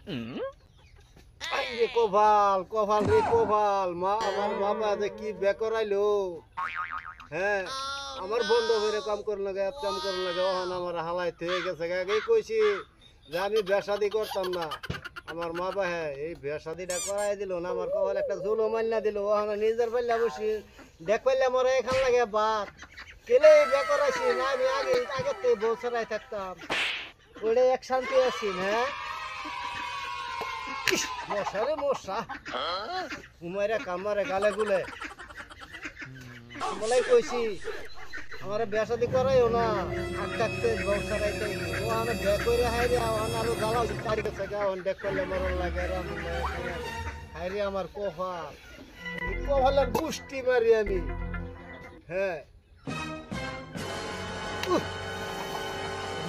রে কপাল কপাল রে কপাল মা আমার বাবা যে কি বেকরাইলো হ্যাঁ আমার বন্ধু হয়ে কাম করে লাগে কাম করে লাগে ওখানে আমার হালাই থেকে গেছে আগেই কইছি যে আমি বেসাদি করতাম না আমার মা বা হ্যাঁ এই বেসাদিটা করাই দিল না আমার কপাল একটা ঝুলো মাল্লা দিল ওখানে নিজের পাল্লা বসি দেখ পাল্লা মরে এখান লাগে বাদ কেলে বেকরাইছি না আমি আগে আগের থেকে বউ ছাড়াই থাকতাম ওইটা এক শান্তি আছি হ্যাঁ মশা রে মশা ঘুমাইরা কামারে গালে গুলে বলাই কইছি আমার বেসাদি করাইও না থাক থাকতে ব্যবসা রাইতে ও আমি বে করে হাইরে আমার আরো জ্বালাও তারি কাছে গাও দেখ করলে মরণ লাগে আর আমি হাইরে আমার কপাল কপালের গুষ্টি মারি আমি হ্যাঁ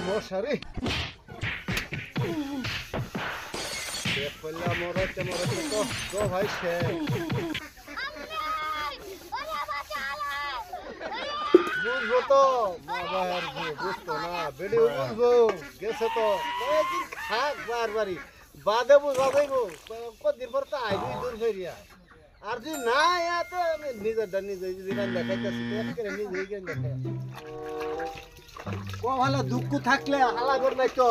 মশা রে দেখ করলে মরতে তো ভাই সে বুঝবো তো বাবার বুঝতো না বেডিও বুঝবো গেছে তো কয়েকদিন খাক বারবারই বাদে বুঝা যাইব কদিন পর তো আইবি দূর ফেরিয়া আর যদি না এত আমি নিজেরটা নিজে জীবন দেখাইতেছি তো একেবারে নিজেই জ্ঞান দেখাই ক ভালো দুঃখ থাকলে হালা কর নাই তো